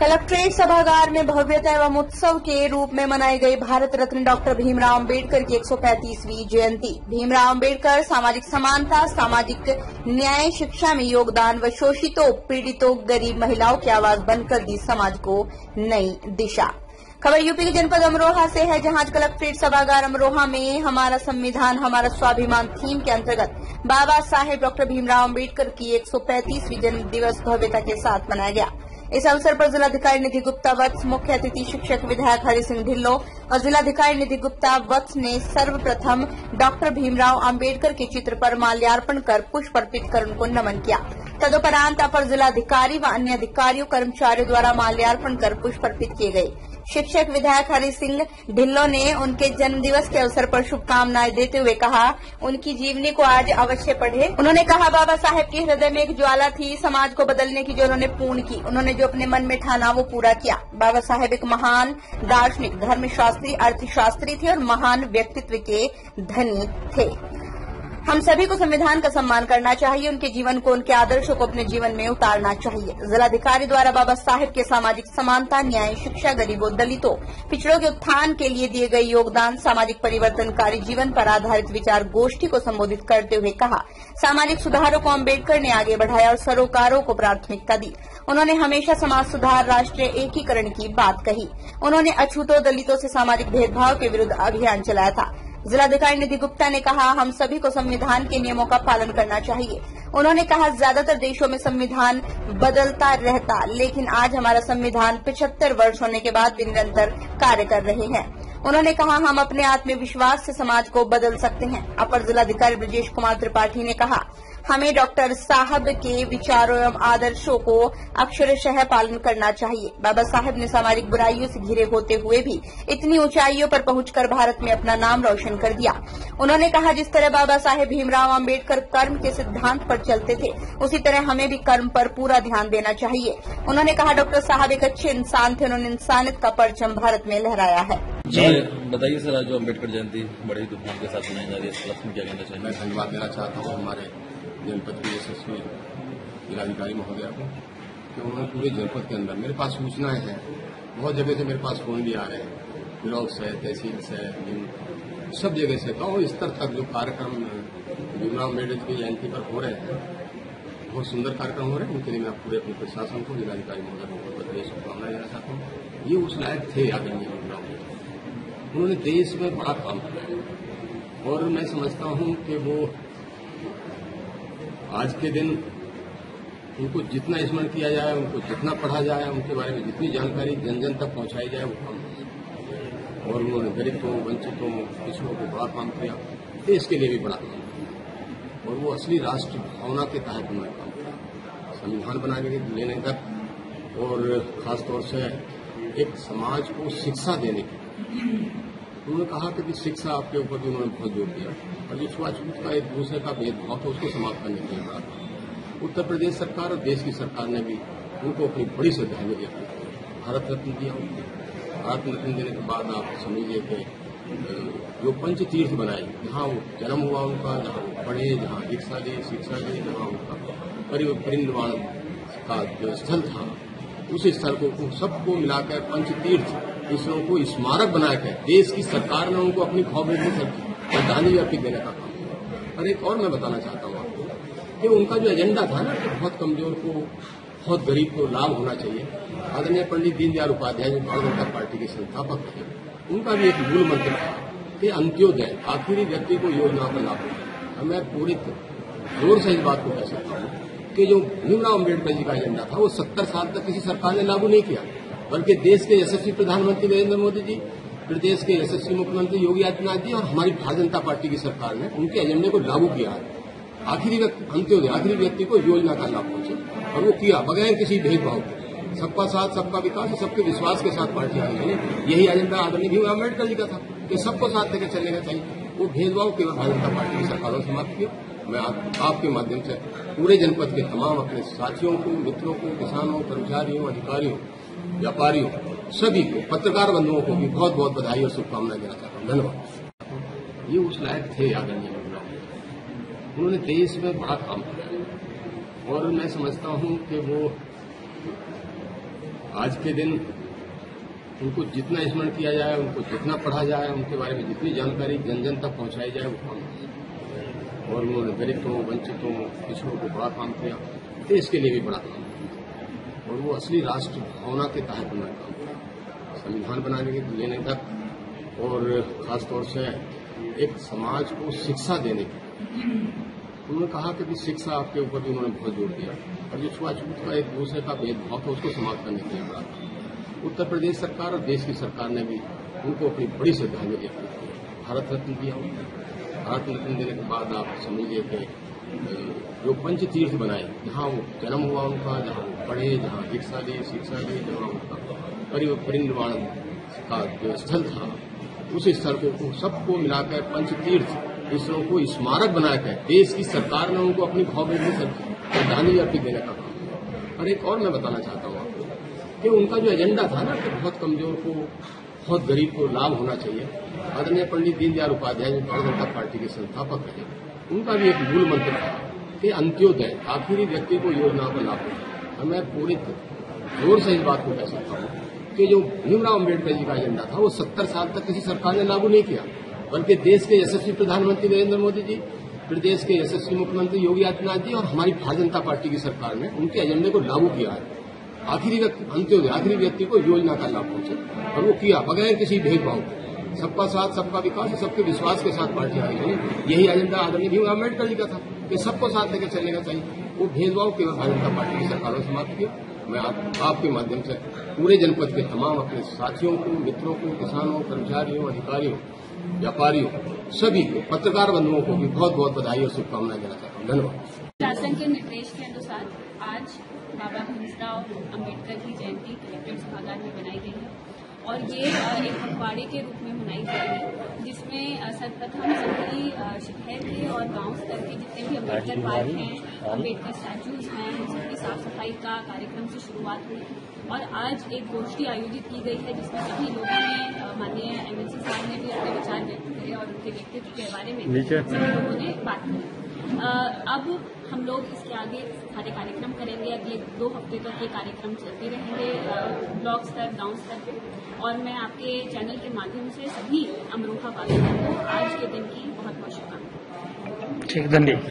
Collectorate सभागार में भव्यता एवं उत्सव के रूप में मनाई गई भारत रत्न डॉक्टर भीमराव अम्बेडकर की 135वीं जयंती। भीमराव अम्बेडकर सामाजिक समानता, सामाजिक न्याय, शिक्षा में योगदान व शोषितों, पीड़ितों, गरीब महिलाओं की आवाज बनकर दी समाज को नई दिशा। खबर यूपी के जनपद अमरोहा से है, जहां आज कलेक्ट्रेट सभागार अमरोहा में हमारा संविधान हमारा स्वाभिमान थीम के अंतर्गत बाबा साहेब डॉक्टर भीमराव अम्बेडकर की 135वीं जन्म दिवस भव्यता के साथ मनाया गया। इस अवसर पर जिलाधिकारी निधि गुप्ता वत्स, मुख्य अतिथि शिक्षक विधायक हरि सिंह ढिल्लो और जिलाधिकारी निधि गुप्ता वत्स ने सर्वप्रथम डॉक्टर भीमराव अम्बेडकर के चित्र पर माल्यार्पण कर पुष्प अर्पित कर उनको नमन किया। तदुपरांत अपर जिलाधिकारी व अन्य अधिकारियों कर्मचारियों द्वारा माल्यार्पण कर पुष्प अर्पित किए गए। शिक्षक विधायक हरि सिंह ढिल्लो ने उनके जन्मदिवस के अवसर पर शुभकामनाएं देते हुए कहा, उनकी जीवनी को आज अवश्य पढ़ें। उन्होंने कहा, बाबा साहेब के हृदय में एक ज्वाला थी समाज को बदलने की, जो उन्होंने पूर्ण की। उन्होंने जो अपने मन में ठाना वो पूरा किया। बाबा साहेब एक महान दार्शनिक, धर्मशास्त्री, अर्थशास्त्री थे और महान व्यक्तित्व के धनी थे। हम सभी को संविधान का सम्मान करना चाहिए, उनके जीवन को, उनके आदर्शों को अपने जीवन में उतारना चाहिए। जिलाधिकारी द्वारा बाबा साहेब के सामाजिक समानता, न्याय, शिक्षा, गरीबों, दलितों, पिछड़ों के उत्थान के लिए दिए गए योगदान, सामाजिक परिवर्तनकारी जीवन पर आधारित विचार गोष्ठी को संबोधित करते हुए कहा, सामाजिक सुधारों को अम्बेडकर ने आगे बढ़ाया और सरोकारों को प्राथमिकता दी। उन्होंने हमेशा समाज सुधार, राष्ट्रीय एकीकरण की बात कही। उन्होंने अछूतों, दलितों से सामाजिक भेदभाव के विरुद्ध अभियान चलाया था। जिलाधिकारी निधि गुप्ता ने कहा, हम सभी को संविधान के नियमों का पालन करना चाहिए। उन्होंने कहा, ज्यादातर देशों में संविधान बदलता रहता, लेकिन आज हमारा संविधान 75 वर्ष होने के बाद भी निरंतर कार्य कर रहे हैं। उन्होंने कहा, हम अपने आत्मविश्वास से समाज को बदल सकते हैं। अपर जिलाधिकारी ब्रजेश कुमार त्रिपाठी ने कहा, हमें डॉक्टर साहब के विचारों एवं आदर्शों को अक्षरशः पालन करना चाहिए। बाबा साहब ने सामाजिक बुराइयों से घिरे होते हुए भी इतनी ऊंचाइयों पर पहुंचकर भारत में अपना नाम रोशन कर दिया। उन्होंने कहा, जिस तरह बाबा साहेब भीमराव अम्बेडकर कर्म के सिद्धांत पर चलते थे, उसी तरह हमें भी कर्म पर पूरा ध्यान देना चाहिए। उन्होंने कहा, डॉक्टर साहब एक अच्छे इंसान थे, उन्होंने इंसानियत का परचम भारत में लहराया है। बताइए सर, आज जो अम्बेडकर जयंती बड़ी धूमधाम के साथ मनाई जा रही है, इस उपलक्ष्य में क्या कहना चाहिए? मैं धन्यवाद देना चाहता हूँ हमारे जनपद के यशस्वी जिलाधिकारी महोदय को, कि उन्होंने पूरे जनपद के अंदर, मेरे पास सूचनाएं हैं, बहुत जगह से मेरे पास फोन भी आ रहे हैं, ब्लॉक से, तहसील से, सब जगह से, गांव स्तर तक जो कार्यक्रम भीमराव अम्बेडकर की जयंती पर हो रहे हैं, बहुत सुंदर कार्यक्रम हो रहे हैं। उनके लिए मैं पूरे अपने प्रशासन को, जिलाधिकारी महोदय को बहुत बधाई शुभकामनाएं देना चाहता हूँ। ये उस लायक थे आदरणीय भीमराव अम्बेडकर, उन्होंने देश में बड़ा काम किया और मैं समझता हूँ कि वो आज के दिन उनको जितना स्मरण किया जाए, उनको जितना पढ़ा जाए, उनके बारे में जितनी जानकारी जन जन तक पहुंचाई जाए वो कम। और उन्होंने गरीबों, वंचितों, पिछड़ों को बड़ा काम किया, देश के लिए भी बड़ा काम किया और वो असली राष्ट्र भावना के तहत उन्होंने काम किया, संविधान बनाने के लेने तक और खासतौर से एक समाज को शिक्षा देने की। उन्होंने कहा कि शिक्षा आपके ऊपर भी उन्होंने बहुत जोर दिया और जो छुआछूत का एक दूसरे का भेदभाव था उसको समाप्त करने के लिए बड़ा था। उत्तर प्रदेश सरकार और देश की सरकार ने भी उनको अपनी बड़ी श्रद्धांजलि अर्पित की, भारत रत्न दिया उनको। भारत रत्न देने के बाद आप समझिए कि जो पंच तीर्थ बनाए, जहाँ वो जन्म हुआ उनका, जहाँ वो पढ़े, जहाँ दीक्षा ली, शिक्षा ली, जहाँ उनका परिनिर्वाण का जो स्थल था, उस स्थल को सबको मिलाकर पंच तीर्थ इसरो को स्मारक बनाकर देश की सरकार ने उनको अपनी भावभीनी श्रद्धांजलि अर्पित देने का काम किया। और एक और मैं बताना चाहता हूँ आपको कि उनका जो एजेंडा था ना, कि बहुत कमजोर को, बहुत गरीब को लाभ होना चाहिए। आदरणीय पंडित दीनदयाल उपाध्याय जो भारतीय जनता पार्टी के संस्थापक थे, उनका भी एक मूल मंत्र था कि अंत्योदय, आखिरी व्यक्ति को योजना का लाभ होगा। मैं पूरी जोर से इस बात को कह सकता हूँ कि जो भीमराव अम्बेडकर जी का एजेंडा था वो 70 साल तक किसी सरकार ने लागू नहीं किया, बल्कि देश के यशस्वी प्रधानमंत्री नरेंद्र मोदी जी, प्रदेश के यशस्वी मुख्यमंत्री योगी आदित्यनाथ जी और हमारी भारतीय जनता पार्टी की सरकार ने उनके एजेंडे को लागू किया है। आखिरी अंत्योदय, आखिरी व्यक्ति को योजना का लाभ पहुंचे और वो किया बगैर किसी भेदभाव के। सबका साथ, सबका विकास और सबके विश्वास के साथ पार्टी आई है। यही एजेंडा आदरणीय भीमराव अम्बेडकर जी का था कि सबको साथ लेकर चलने का चाहिए। वो भेदभाव केवल भारतीय जनता पार्टी की सरकारों ने समाप्त किया। मैं आपके माध्यम से पूरे जनपद के तमाम अपने साथियों को, मित्रों को, किसानों, कर्मचारियों, अधिकारियों, व्यापारियों, सभी को, पत्रकार बंधुओं को भी बहुत बहुत बधाई और शुभकामनाएं देना चाहता हूँ। धन्यवाद। ये उस लायक थे आदरणीय भीमराव, उन्होंने देश में बड़ा काम किया और मैं समझता हूँ कि वो आज के दिन उनको जितना स्मरण किया जाए, उनको जितना पढ़ा जाए, उनके बारे में जितनी जानकारी जन जन तक पहुंचाई जाए वो कम है। और उन्होंने दलितों, वंचितों, पिछड़ों को बड़ा काम किया, देश के लिए भी बड़ा काम किया। और वो असली राष्ट्र भावना के तहत उन्होंने काम किया, संविधान बनाने के लेने तक, और खासतौर से एक समाज को शिक्षा देने की। उन्होंने कहा कि शिक्षा आपके ऊपर भी उन्होंने बहुत जोर दिया, और जो छुआछूत का एक दूसरे का भेदभाव था उसको समाप्त करने के लिए बड़ा था। उत्तर प्रदेश सरकार और देश की सरकार ने भी उनको अपनी बड़ी श्रद्धांजलि अर्पित की, भारत रत्न दिया। भारत रत्न देने के बाद आप समझिए कि जो पंच तीर्थ बनाए, जहाँ वो जन्म हुआ उनका, जहाँ वो पढ़े, जहाँ शिक्षा ली, जहाँ उनका परिनिर्वाण का जो स्थल था, उस स्थल को सबको मिलाकर पंच तीर्थ स्थलों को स्मारक बनाकर देश की सरकार ने उनको अपनी भावभीनी श्रद्धांजलि अर्पित देने का काम किया। और एक और मैं बताना चाहता हूँ आपको कि उनका जो एजेंडा था ना कि बहुत कमजोर को, बहुत गरीब को लाभ होना चाहिए। आदरणीय पंडित दीनदयाल उपाध्याय जो भारतीय जनता पार्टी के संस्थापक रहे, उनका भी एक मूल मंत्र था कि अंत्योदय, आखिरी व्यक्ति को योजना का लाभ हो। और मैं पूरी जोर से इस बात को कह सकता हूँ कि जो भीमराव अम्बेडकर जी का एजेंडा था वो 70 साल तक किसी सरकार ने लागू नहीं किया, बल्कि देश के यशस्वी प्रधानमंत्री नरेंद्र मोदी जी, प्रदेश के यशस्वी मुख्यमंत्री योगी आदित्यनाथ जी और हमारी भारतीय जनता पार्टी की सरकार ने उनके एजेंडे को लागू किया है। आखिरी व्यक्ति, अंत्योदय, आखिरी व्यक्ति को योजना का लाभ पहुंचे, और वो किया बगैर किसी भेदभाव के। सबका साथ, सबका विकास, सबके विश्वास के साथ पार्टी आगे चली। यही एजेंडा आदरणीय भीमराव अम्बेडकर जी का था कि सबको साथ लेकर चलने चाहिए। वो भेदभाव केवल भारतीय जनता पार्टी की सरकार ने समाप्त किया। मैं आपके माध्यम से पूरे जनपद के तमाम अपने साथियों को, मित्रों को, किसानों, कर्मचारियों, अधिकारियों, व्यापारियों, सभी को, पत्रकार बंधुओं को भी बहुत बहुत बधाई और शुभकामनाएं देना चाहता हूँ। धन्यवाद। शासन के निर्देश के अनुसार आज बाबा भीमराव अम्बेडकर की जयंती कलेक्ट्रेट सभागार में बनाई गई है, और ये एक पखवाड़े के रूप में मनाई जाएगी, जिसमें सर्वप्रथम सभी शहर के और गांव स्तर के जितने भी अम्बेडकर पार्क हैं, अम्बेडकर स्टैचूज हैं, उन सबकी साफ सफाई का कार्यक्रम से शुरुआत हुई। और आज एक गोष्ठी आयोजित की गई है जिसमें सभी लोगों ने, माननीय एमएलसी साहब ने भी अपने विचार व्यक्त करे और उनके व्यक्तित्व के बारे में सभी लोगों ने बात की। अब हम लोग इसके आगे सारे कार्यक्रम करेंगे। अगले 2 हफ्ते तक ये कार्यक्रम चलते रहेंगे ब्लॉक स्तर, गांव स्तर पे। और मैं आपके चैनल के माध्यम से सभी अमरोहा वासियों को आज के दिन की बहुत बहुत शुभकामनाएं। ठीक, धन्यवाद।